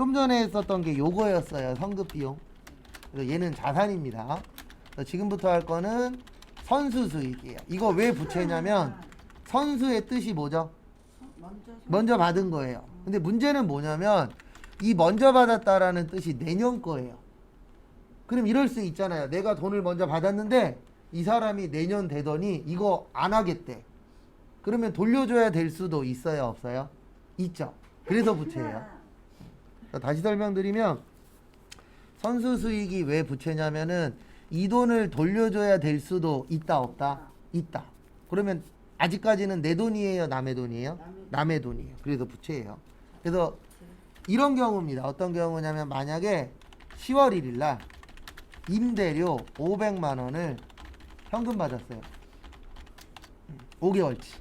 좀 전에 했었던 게 요거였어요. 성급 비용. 그래서 얘는 자산입니다. 그래서 지금부터 할 거는 선수 수익이에요. 이거 왜 부채냐면 선수의 뜻이 뭐죠? 먼저 받은 거예요. 근데 문제는 뭐냐면 이 먼저 받았다라는 뜻이 내년 거예요. 그럼 이럴 수 있잖아요. 내가 돈을 먼저 받았는데 이 사람이 내년 되더니 이거 안 하겠대. 그러면 돌려줘야 될 수도 있어요, 없어요? 있죠. 그래서 부채예요. 다시 설명드리면 선수 수익이 왜 부채냐면은 이 돈을 돌려줘야 될 수도 있다, 없다? 있다. 그러면 아직까지는 내 돈이에요, 남의 돈이에요? 남의 돈이에요. 그래서 부채예요. 그래서 이런 경우입니다. 어떤 경우냐면 만약에 10월 1일 날 임대료 500만 원을 현금 받았어요. 5개월치.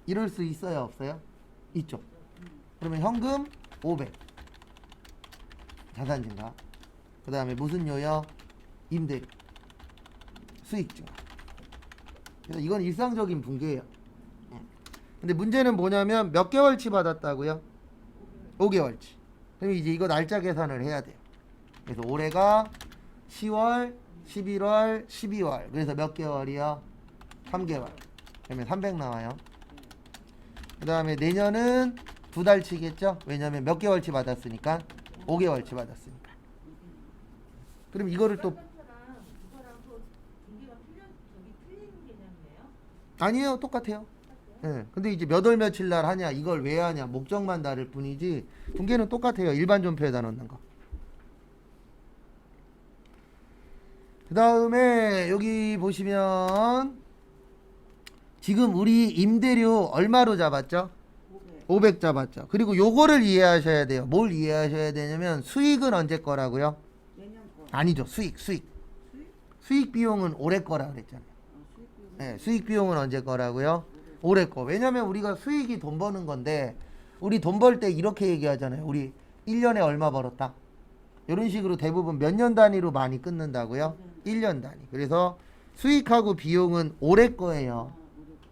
이럴 수 있어요, 없어요? 있죠. 그러면 현금 500. 자산 증가. 그 다음에 무슨 요요? 임대료. 수익 증가. 그래서 이건 일상적인 붕괴예요. 근데 문제는 뭐냐면 몇 개월치 받았다고요? 5개월치. 그럼 이제 이거 날짜 계산을 해야 돼요. 그래서 올해가 10월, 11월, 12월. 그래서 몇 개월이요? 3개월. 그러면 300 나와요. 그 다음에 내년은 2달치겠죠? 왜냐면 몇 개월치 받았으니까? 5개월치 받았으니까. 그럼 이거를 또 아니에요. 똑같아요. 네. 근데 이제 몇 월 며칠 날 하냐 이걸 왜 하냐 목적만 다를 뿐이지 분계는 똑같아요. 일반 존표에다 넣는 거. 그 다음에 여기 보시면 지금 우리 임대료 얼마로 잡았죠? 500 잡았죠. 그리고 요거를 이해하셔야 돼요. 뭘 이해하셔야 되냐면 수익은 언제 거라고요? 아니죠. 수익 비용은 올해 거라 그랬잖아요. 네, 수익 비용은 언제 거라고요? 올해 거. 왜냐면 우리가 수익이 돈 버는 건데 우리 돈 벌 때 이렇게 얘기하잖아요. 우리 1년에 얼마 벌었다. 이런 식으로 대부분 몇 년 단위로 많이 끊는다고요? 1년 단위. 그래서 수익하고 비용은 올해 거예요.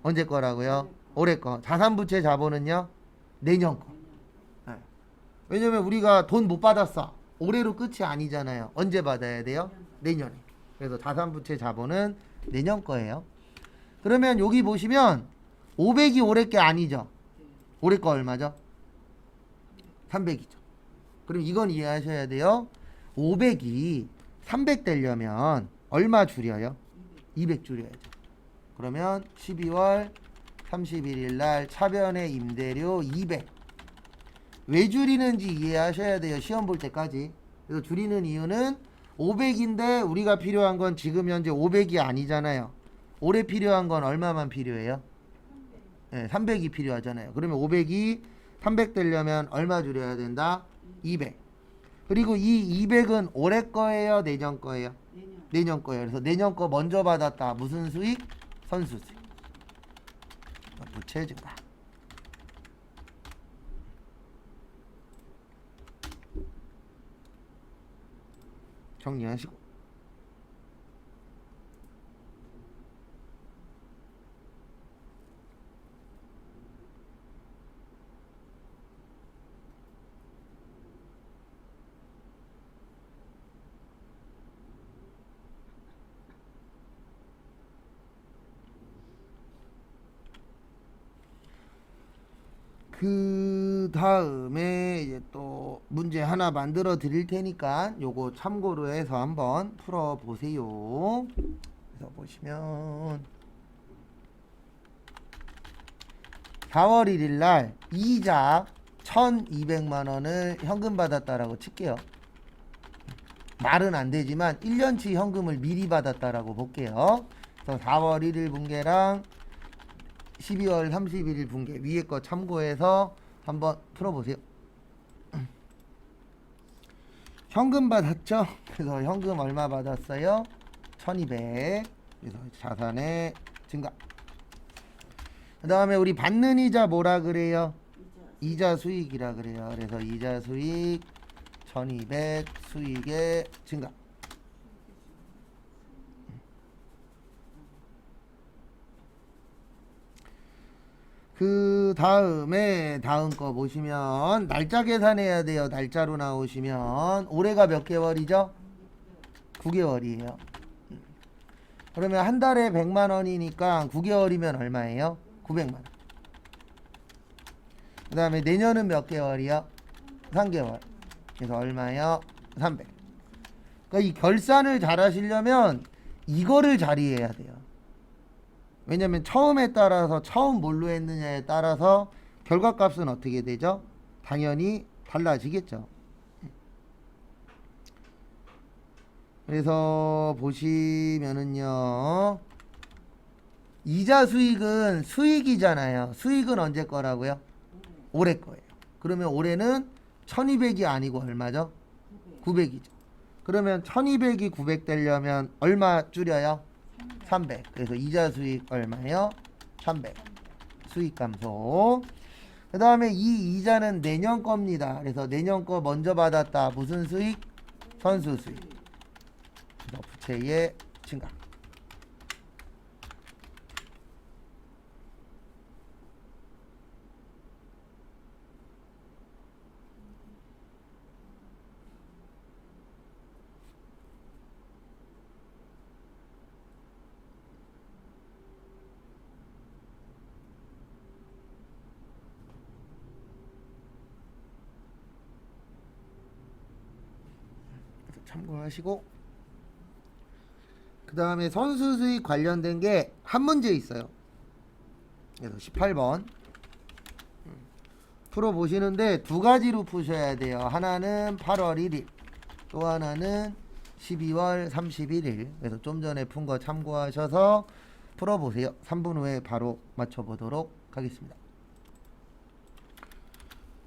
언제 거라고요? 올해 거. 자산부채 자본은요? 내년 거. 네. 왜냐면 우리가 돈 못 받았어. 올해로 끝이 아니잖아요. 언제 받아야 돼요? 내년에. 그래서 자산부채 자본은 내년 거예요. 그러면 여기 보시면 500이 올해 게 아니죠. 올해 거 얼마죠? 300이죠. 그럼 이건 이해하셔야 돼요. 500이 300 되려면 얼마 줄여요? 200 줄여야죠. 그러면 12월 31일 날 차변의 임대료 200. 왜 줄이는지 이해하셔야 돼요. 시험 볼 때까지. 그래서 줄이는 이유는 500인데 우리가 필요한 건 지금 현재 500이 아니잖아요. 올해 필요한 건 얼마만 필요해요? 네, 300이 필요하잖아요. 그러면 500이 300 되려면 얼마 줄여야 된다? 200. 그리고 이 200은 올해 거예요? 내년 거예요? 내년 거예요. 그래서 내년 거 먼저 받았다. 무슨 수익? 선수 수익. 부채 증가. 정리하시고. 그 다음에 이제 또 문제 하나 만들어 드릴 테니까 요거 참고로 해서 한번 풀어 보세요. 그래서 보시면 4월 1일 날 이자 1200만 원을 현금 받았다라고 칠게요. 말은 안 되지만 1년치 현금을 미리 받았다라고 볼게요. 그래서 4월 1일 분계랑 12월 31일 분계 위에 거 참고해서 한번 풀어보세요. 현금 받았죠? 그래서 현금 얼마 받았어요? 1200. 그래서 자산의 증가. 그 다음에 우리 받는 이자 뭐라 그래요? 이자 수익이라 그래요. 그래서 이자 수익 1200 수익의 증가. 그 다음에 다음 거 보시면 날짜 계산해야 돼요. 날짜로 나오시면 올해가 몇 개월이죠? 9개월이에요. 그러면 한 달에 100만 원이니까 9개월이면 얼마예요? 900만 원. 그 다음에 내년은 몇 개월이요? 3개월. 그래서 얼마요? 300. 그러니까 이 결산을 잘 하시려면 이거를 잘 이해해야 돼요. 왜냐면 처음에 따라서 처음 뭘로 했느냐에 따라서 결과값은 어떻게 되죠? 당연히 달라지겠죠. 그래서 보시면은요, 이자 수익은 수익이잖아요. 수익은 언제 거라고요? 올해 거예요. 그러면 올해는 1200이 아니고 얼마죠? 900이죠. 그러면 1200이 900 되려면 얼마 줄여요? 300. 그래서 이자 수익 얼마예요? 300. 수익 감소. 그 다음에 이 이자는 내년 겁니다. 그래서 내년 거 먼저 받았다. 무슨 수익? 선수 수익. 그래서 부채의 증가. 참고하시고, 그 다음에 선수 수익 관련된 게 한 문제 있어요. 그래서 18번 풀어보시는데 두 가지로 푸셔야 돼요. 하나는 8월 1일, 또 하나는 12월 31일. 그래서 좀 전에 푼 거 참고하셔서 풀어보세요. 3분 후에 바로 맞춰보도록 하겠습니다.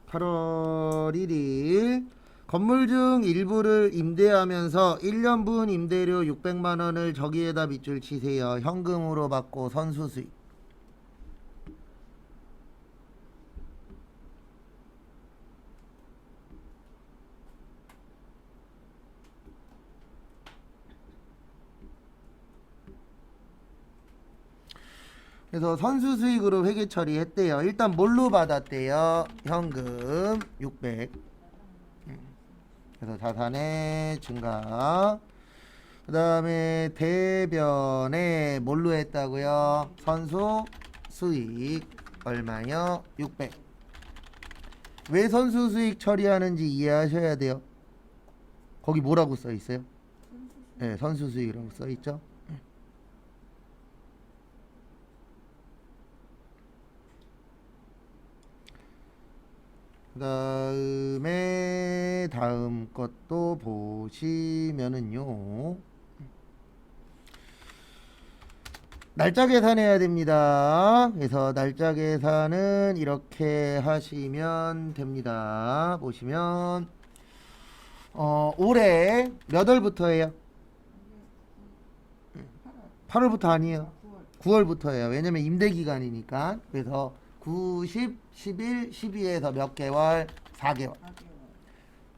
8월 1일 건물 중 일부를 임대하면서 1년분 임대료 600만 원을 저기에다 밑줄 치세요. 현금으로 받고 선수 수익. 그래서 선수 수익으로 회계 처리했대요. 일단 뭘로 받았대요? 현금 600. 그래서 자산의 증가. 그 다음에 대변에 뭘로 했다고요? 선수 수익 얼마요? 600. 왜 선수 수익 처리하는지 이해하셔야 돼요. 거기 뭐라고 써 있어요? 네, 선수 수익이라고 써 있죠. 그 다음에 다음 것도 보시면은요, 날짜 계산해야 됩니다. 그래서 날짜 계산은 이렇게 하시면 됩니다. 보시면 올해 몇 월부터예요? 8월부터 아니에요. 9월부터예요. 왜냐면 임대 기간이니까. 그래서 9, 10, 11, 12에서 몇 개월? 4개월.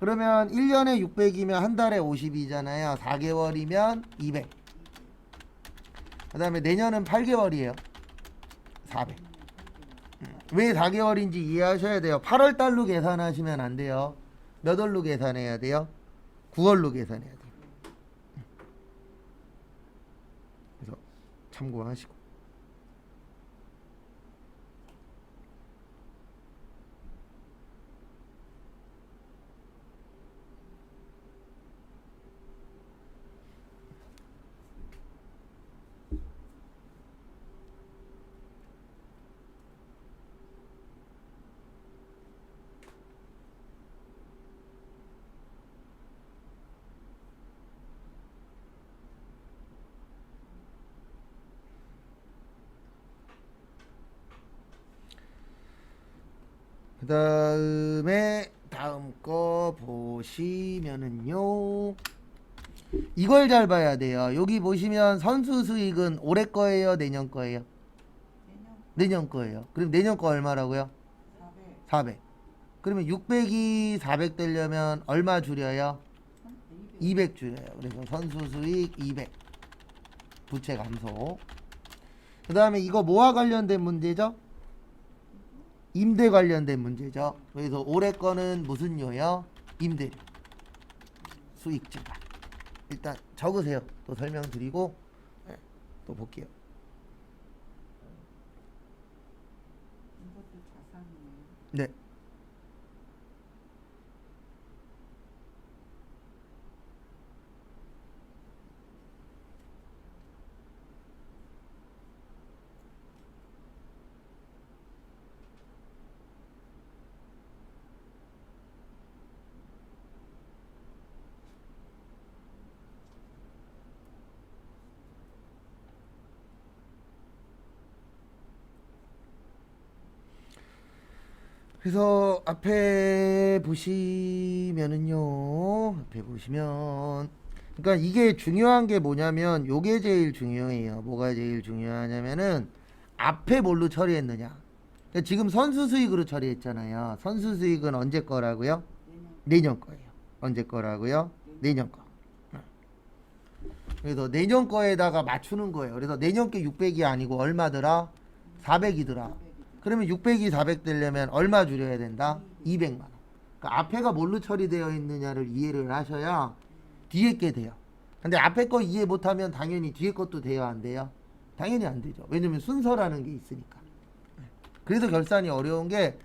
그러면 1년에 600이면 한 달에 50이잖아요. 4개월이면 200. 그 다음에 내년은 8개월이에요. 400. 왜 4개월인지 이해하셔야 돼요. 8월 달로 계산하시면 안 돼요. 몇 월로 계산해야 돼요? 9월로 계산해야 돼요. 그래서 참고하시고. 그 다음에 다음 거 보시면은요, 이걸 잘 봐야 돼요. 여기 보시면 선수 수익은 올해 거예요, 내년 거예요? 내년 거예요. 그럼 내년 거 얼마라고요? 400. 그러면 600이 400 되려면 얼마 줄여요? 200 줄여요. 그래서 선수 수익 200. 부채 감소. 그 다음에 이거 뭐와 관련된 문제죠? 임대 관련된 문제죠. 그래서 올해 거는 무슨 요요? 임대료. 수익 증가. 일단 적으세요. 또 설명드리고 네, 또 볼게요. 이것도 자산이에요. 네. 그래서 앞에 보시면은요. 앞에 보시면 그러니까 이게 중요한 게 뭐냐면 요게 제일 중요해요. 뭐가 제일 중요하냐면은 앞에 뭘로 처리했느냐. 그러니까 지금 선수 수익으로 처리했잖아요. 선수 수익은 언제 거라고요? 내년 거예요. 언제 거라고요? 내년 거. 그래서 내년 거에다가 맞추는 거예요. 그래서 내년 게 600이 아니고 얼마더라? 400이더라. 그러면 600이 400 되려면 얼마 줄여야 된다? 200만 원. 그러니까 앞에가 뭘로 처리되어 있느냐를 이해를 하셔야 뒤에 게 돼요. 근데 앞에 거 이해 못하면 당연히 뒤에 것도 돼야 안 돼요? 당연히 안 되죠. 왜냐면 순서라는 게 있으니까. 그래서 결산이 어려운 게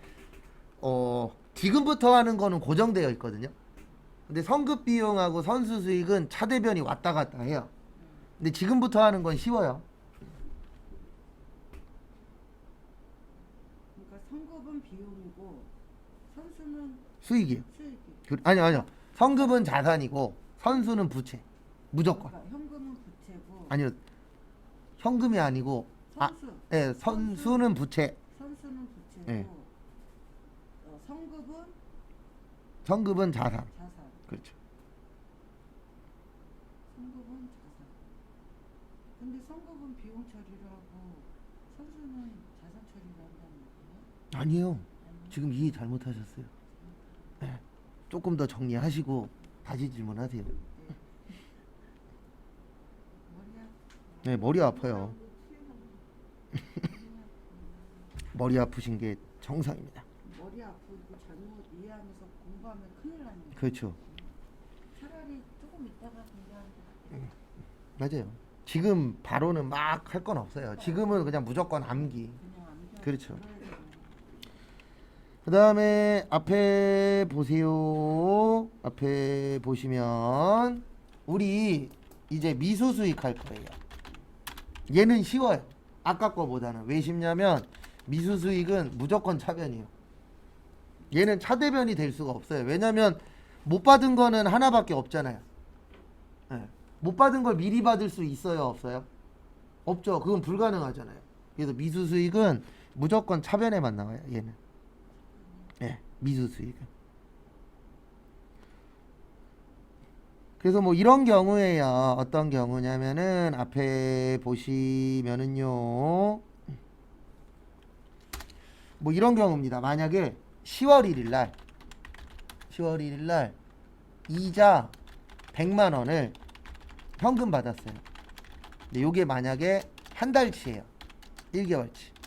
지금부터 하는 거는 고정되어 있거든요. 근데 성급 비용하고 선수 수익은 차대변이 왔다 갔다 해요. 근데 지금부터 하는 건 쉬워요. 그러니까 성급은 비용이고 선수는 수익이에요. 수익이. 아니요. 성급은 자산이고 선수는 부채. 무조건. 그러니까 현금은 부채고. 아니요. 현금이 아니고 선수. 네, 선수는 부채. 선수는 부채고. 네. 성급은 자산. 자산. 그렇죠. 성급은 자산. 근데 성급은 비용 처리를 하고 선수는 자산 처리를 한다는 거예요? 아니요. 지금 이해 잘못하셨어요. 네. 조금 더 정리하시고 다시 질문하세요. 네, 머리 아파요. 머리 아프신 게 정상입니다. 머리 아프고 잘못 이해하면서 공부하면 큰일 나는 거예요. 그렇죠. 차라리 조금 있다가 공부하는 게 낫겠다. 맞아요. 지금 바로는 막 할 건 없어요. 지금은 그냥 무조건 암기. 그냥 암기하고 그렇죠. 들어야 되는 그 다음에 앞에 보세요. 앞에 보시면 우리 이제 미수 수익 할 거예요. 얘는 쉬워요. 아까 거보다는. 왜 쉽냐면 미수 수익은 무조건 차변이에요. 얘는 차대변이 될 수가 없어요. 왜냐면 못 받은 거는 하나밖에 없잖아요. 네. 못 받은 걸 미리 받을 수 있어요, 없어요? 없죠. 그건 불가능하잖아요. 그래서 미수 수익은 무조건 차변에만 나와요. 얘는. 네, 미수 수익은. 그래서 뭐 이런 경우에요. 어떤 경우냐면은 앞에 보시면은요. 뭐 이런 경우입니다. 만약에 10월 1일 날 이자 100만 원을 현금 받았어요. 근데 요게 만약에 한 달치예요. 1개월치.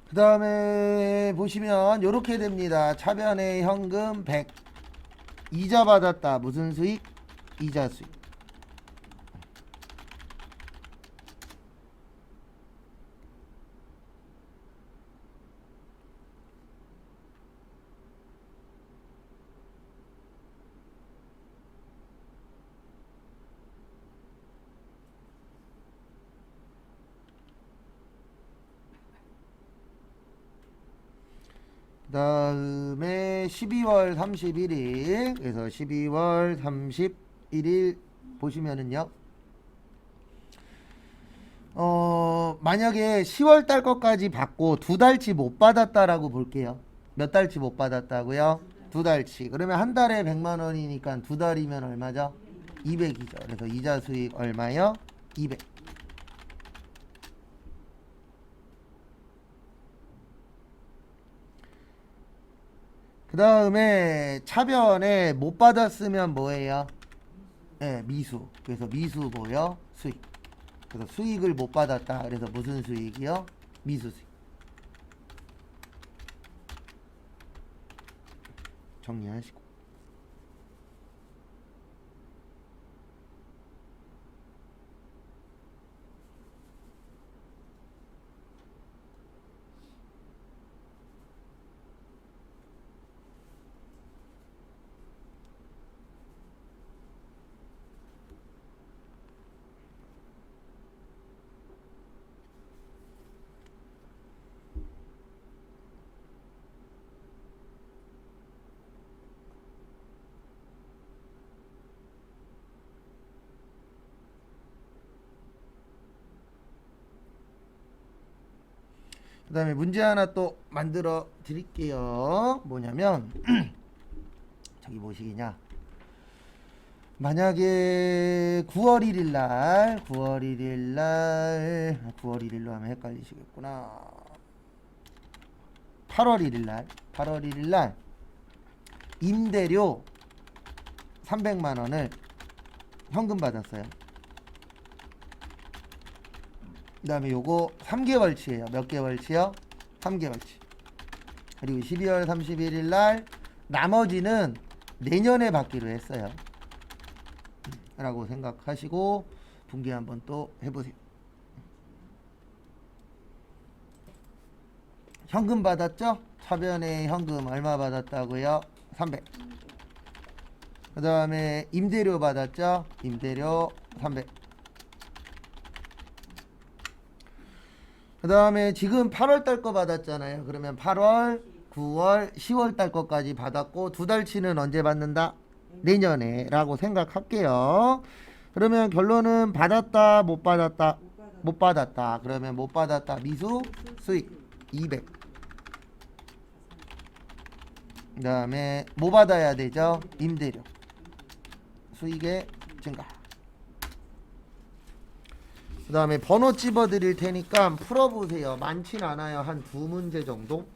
그 다음에 보시면 요렇게 됩니다. 차변에 현금 100 이자 받았다. 무슨 수익? 이자 수익. 그 다음에 12월 31일 그래서 12월 31일 보시면은요 만약에 10월 달 것까지 받고 두 달치 못 받았다라고 볼게요. 몇 달치 못 받았다고요? 두 달치. 그러면 한 달에 100만 원이니까 두 달이면 얼마죠? 200이죠. 그래서 이자 수익 얼마요? 200. 그 다음에 차변에 못 받았으면 뭐예요? 네, 미수. 그래서 미수 뭐요? 수익. 그래서 수익을 못 받았다. 그래서 무슨 수익이요? 미수 수익. 정리하시고. 그 다음에 문제 하나 또 만들어 드릴게요. 뭐냐면 저기 뭐시기냐, 만약에 9월 1일 날 9월 1일 날 9월 1일로 하면 헷갈리시겠구나. 8월 1일 날 8월 1일 날 임대료 300만 원을 현금 받았어요. 그 다음에 요거 3개월치예요. 몇 개월치요? 3개월치. 그리고 12월 31일 날 나머지는 내년에 받기로 했어요. 라고 생각하시고 분기 한번 또 해보세요. 현금 받았죠? 차변에 현금 얼마 받았다고요? 300. 그 다음에 임대료 받았죠? 임대료 300. 그 다음에 지금 8월 달 거 받았잖아요. 그러면 8월, 9월, 10월 달 거까지 받았고 두 달치는 언제 받는다? 내년에 라고 생각할게요. 그러면 결론은 받았다, 못 받았다? 못 받았다. 그러면 못 받았다 미수 수익 200. 그 다음에 뭐 받아야 되죠? 임대료 수익의 증가. 그 다음에 번호 집어 드릴 테니까 풀어보세요. 많진 않아요. 한 두 문제 정도.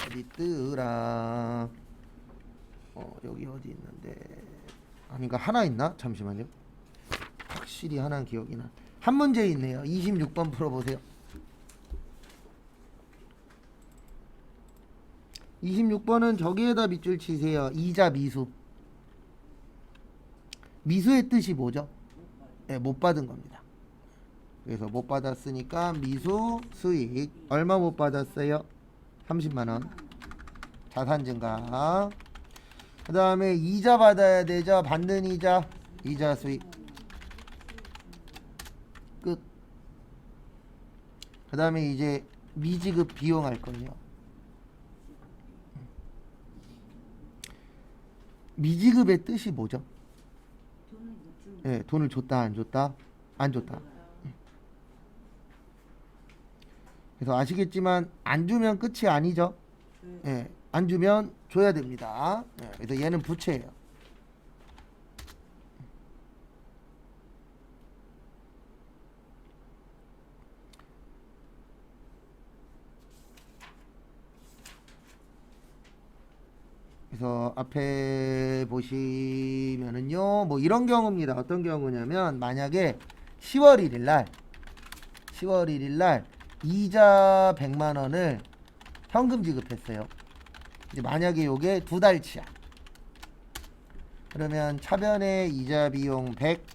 어디 뜨라. 여기 어디 있는데, 아닌가, 하나 있나? 잠시만요. 확실히 하나는 기억이 나. 한 문제 있네요. 26번 풀어보세요. 26번은 저기에다 밑줄 치세요. 이자 미수. 미수의 뜻이 뭐죠? 네, 못 받은 겁니다. 그래서 못 받았으니까 미수 수익 얼마 못 받았어요? 30만원. 자산 증가. 그 다음에 이자 받아야 되죠. 받는 이자, 이자 수익 끝. 그 다음에 이제 미지급 비용 할 거예요. 미지급의 뜻이 뭐죠? 네, 돈을 줬다 안 줬다? 안 줬다. 그래서 아시겠지만 안 주면 끝이 아니죠. 네, 안 주면 줘야 됩니다. 네, 그래서 얘는 부채예요. 그래서 앞에 보시면은요, 뭐 이런 경우입니다. 어떤 경우냐면 만약에 10월 1일 날 이자 100만 원을 현금 지급했어요. 이제 만약에 요게 두 달치야. 그러면 차변의 이자 비용 100,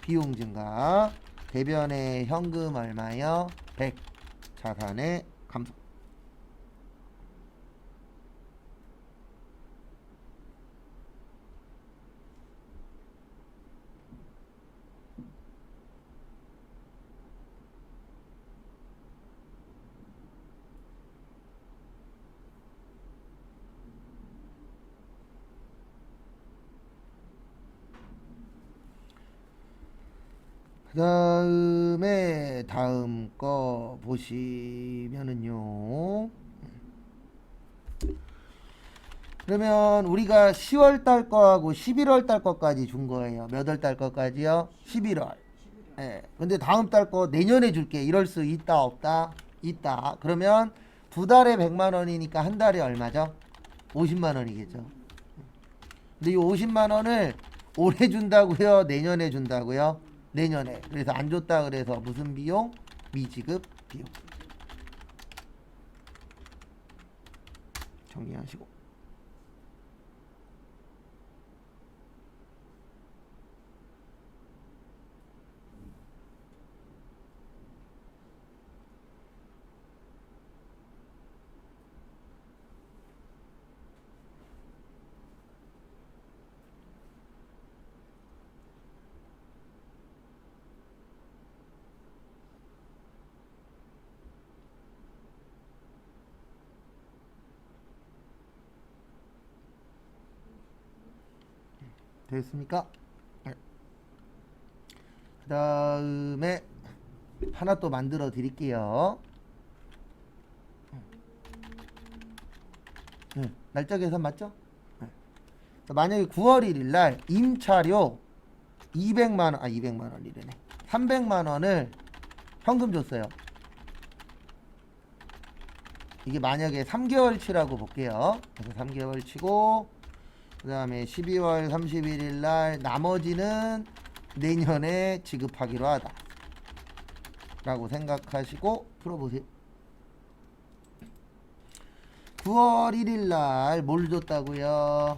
비용 증가. 대변의 현금 얼마요? 100, 자산의 감소. 그 다음에 다음 거 보시면은요, 그러면 우리가 10월 달 거하고 11월 달 거까지 준 거예요. 몇 월 달 거까지요? 11월. 예. 근데 다음 달 거 내년에 줄게. 이럴 수 있다 없다? 있다. 그러면 두 달에 100만 원이니까 한 달에 얼마죠? 50만 원이겠죠. 근데 이 50만 원을 올해 준다고요? 내년에 준다고요? 내년에. 그래서 안 줬다 그래서 무슨 비용? 미지급 비용. 정리하시고. 됐습니까? 네. 그 다음에 하나 또 만들어 드릴게요. 날짜 계산 맞죠? 네. 만약에 9월 1일 날 임차료 200만 원, 200만 원이래네. 300만 원을 현금 줬어요. 이게 만약에 3개월치라고 볼게요. 그래서 3개월 치고 그 다음에 12월 31일 날 나머지는 내년에 지급하기로 하다 라고 생각하시고 풀어보세요. 9월 1일 날 뭘 줬다고요?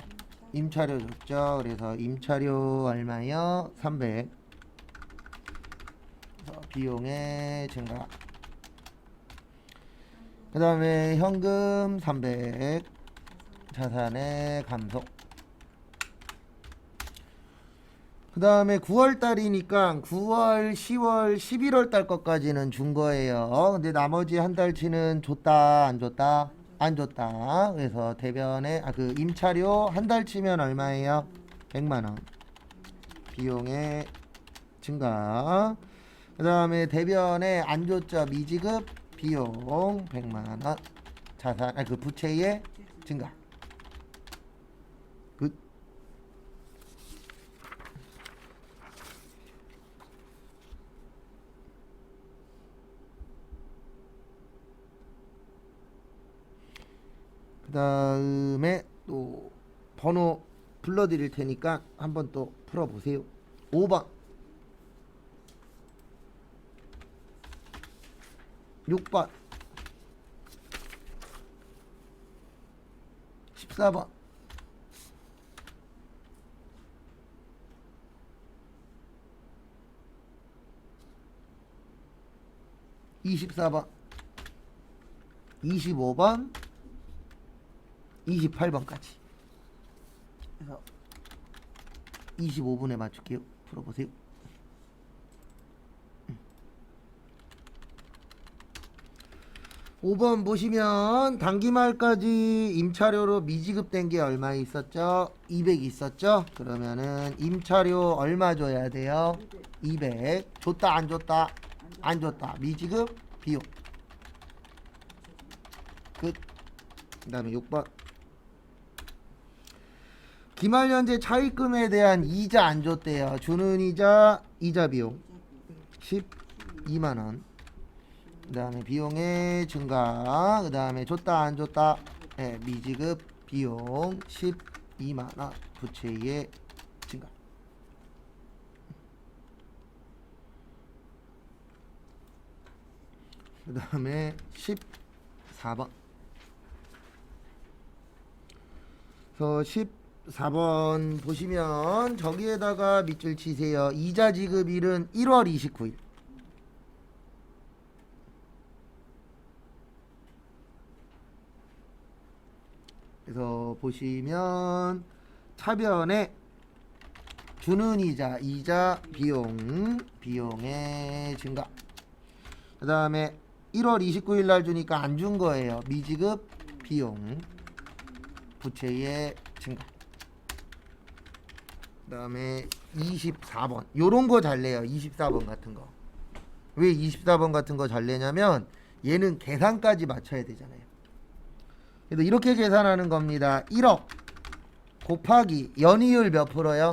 임차료 줬죠. 그래서 임차료 얼마요? 300. 그래서 비용의 증가. 그 다음에 현금 300. 자산의 감소. 그 다음에 9월 달이니까 9월, 10월, 11월 달 것까지는 준 거예요. 근데 나머지 한 달치는 줬다, 안 줬다? 안 줬다. 그래서 대변에, 그 임차료 한 달치면 얼마예요? 100만 원. 비용의 증가. 그 다음에 대변에 안 줬죠. 미지급 비용 100만 원. 자산, 그 부채의 증가. 그 다음에 또 번호 불러드릴 테니까 한번 또 풀어보세요. 5번 6번 14번 24번 25번 28번까지. 그래서 25분에 맞출게요. 풀어보세요. 5번 보시면 단기말까지 임차료로 미지급된 게 얼마 있었죠? 200 있었죠? 그러면은 임차료 얼마 줘야 돼요? 200. 줬다 안 줬다? 안 줬다. 미지급 비용. 끝. 그 다음에 6번 기말연재 차입금에 대한 이자 안 줬대요. 주는 이자 비용 12만원. 그 다음에 비용의 증가. 그 다음에 줬다 안 줬다? 네, 미지급 비용 12만원. 부채의 증가. 그 다음에 14번. 그래서 14번 보시면 저기에다가 밑줄 치세요. 이자 지급일은 1월 29일. 그래서 보시면 차변에 주는 이자 비용의 증가. 그 다음에 1월 29일 날 주니까 안 준 거예요. 미지급 비용 부채의 증가. 그 다음에 24번 요런 거 잘 내요. 24번 같은 거. 왜 24번 같은 거 잘 내냐면 얘는 계산까지 맞춰야 되잖아요. 그래서 이렇게 계산하는 겁니다. 1억 곱하기 연이율 몇 프로요?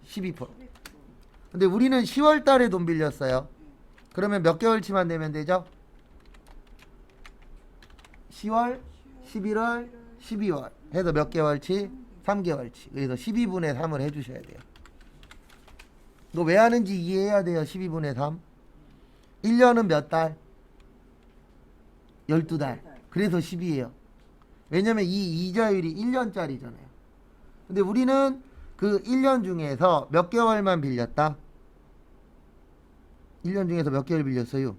12%. 근데 우리는 10월 달에 돈 빌렸어요. 그러면 몇 개월치만 내면 되죠? 10월, 11월, 12월 해서 몇 개월치? 3개월치. 그래서 12분의 3을 해주셔야 돼요. 이거 왜 하는지 이해해야 돼요. 12분의 3. 1년은 몇 달? 12달. 그래서 10이에요. 왜냐면 이 이자율이 1년짜리잖아요. 근데 우리는 그 1년 중에서 몇 개월만 빌렸다? 1년 중에서 몇 개월 빌렸어요?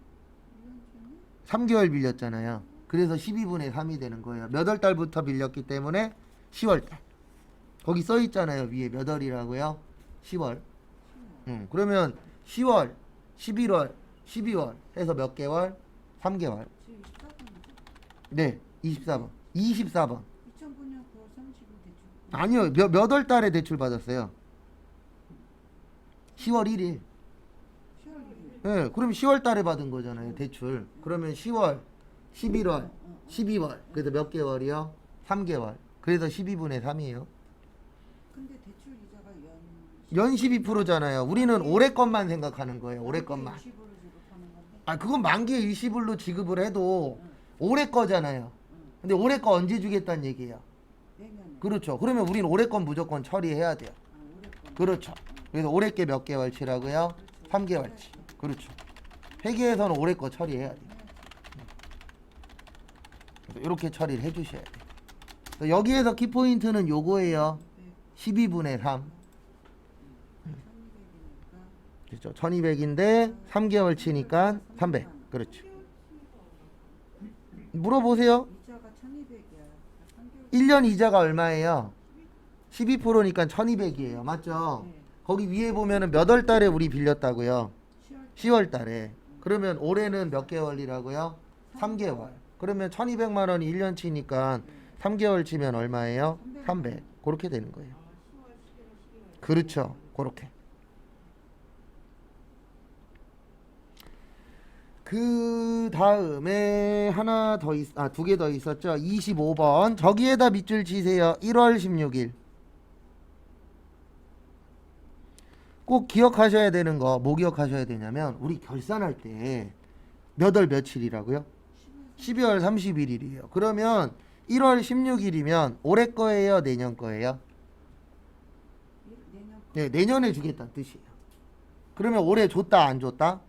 3개월 빌렸잖아요. 그래서 12분의 3이 되는 거예요. 몇 월 달부터 빌렸기 때문에 10월 달. 거기 써 있잖아요. 위에 몇 월이라고요? 10월. 그러면 10월, 11월, 12월 해서 몇 개월? 3개월. 지금 24번이죠? 네, 24번. 24번. 2009년 9월 30일 대출. 아니요. 몇 월 달에 대출 받았어요? 10월 1일. 10월 1일. 네, 그럼 10월 달에 받은 거잖아요. 대출. 그러면 10월, 11월, 12월. 그래서 몇 개월이요? 3개월. 그래서 12분의 3이에요. 근데 대출 이자가 연 12%잖아요. 우리는 올해 것만 생각하는 거예요. 올해 것만. 20으로 지급하는 건데. 아, 그건 만기에 일시불로 지급을 해도 올해 거잖아요. 근데 올해 거 언제 주겠다는 얘기예요. 내년에. 그렇죠. 그러면 우리는 올해 건 무조건 처리해야 돼요. 올해 거. 그렇죠. 그래서 올해 게 몇 개월치라고요? 3개월치. 그렇죠. 회계에서는 올해 거 처리해야 돼요. 이렇게 처리를 해주셔야 돼요. 여기에서 키포인트는 요거예요. 12분의 3. 그렇죠. 1200인데 3개월 치니까 300. 그렇죠. 물어보세요. 이자가 1200이야. 1년 이자가 얼마예요? 12%니까 1200이에요. 맞죠? 거기 위에 보면은 몇 월 달에 우리 빌렸다고요? 10월 달에. 그러면 올해는 몇 개월이라고요? 3개월. 그러면 1200만 원이 1년 치니까 3개월 치면 얼마예요? 300. 그렇게 되는 거예요. 그렇죠. 그렇게. 그 다음에 하나 더 두 개 더 있었죠. 25번. 저기에다 밑줄 치세요. 1월 16일. 꼭 기억하셔야 되는 거, 뭐 기억하셔야 되냐면, 우리 결산할 때 몇 월 며칠이라고요? 12월 31일이에요. 그러면 1월 16일이면 올해 거예요? 내년 거예요? 내년 네, 내년에 주겠다는 뜻이에요. 그러면 올해 줬다, 안 줬다?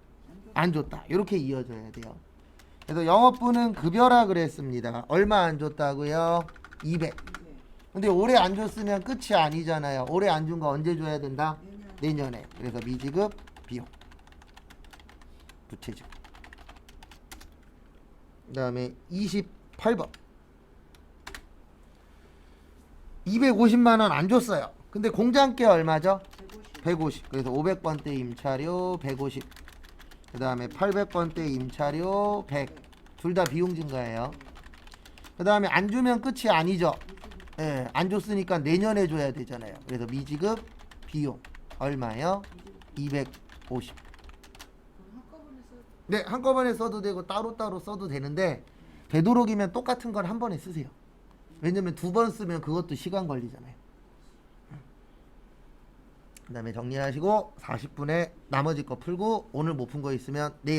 안 줬다. 이렇게 이어져야 돼요. 그래서 영업부는 급여라 그랬습니다. 얼마 안 줬다고요? 200. 근데 올해 안 줬으면 끝이 아니잖아요. 올해 안 준 거 언제 줘야 된다? 내년에. 그래서 미지급 비용. 부채지급. 그 다음에 28번. 250만 원 안 줬어요. 근데 공장께 얼마죠? 150. 그래서 500번대 임차료 150. 그 다음에 800번대 임차료 100. 둘 다 비용 증가예요. 그 다음에 안 주면 끝이 아니죠. 예, 안 줬으니까 내년에 줘야 되잖아요. 그래서 미지급 비용 얼마요? 250. 네, 한꺼번에 써도 되고 따로따로 써도 되는데 되도록이면 똑같은 건 한 번에 쓰세요. 왜냐면 두 번 쓰면 그것도 시간 걸리잖아요. 그 다음에 정리하시고 40분에 나머지 거 풀고 오늘 못 푼 거 있으면 내일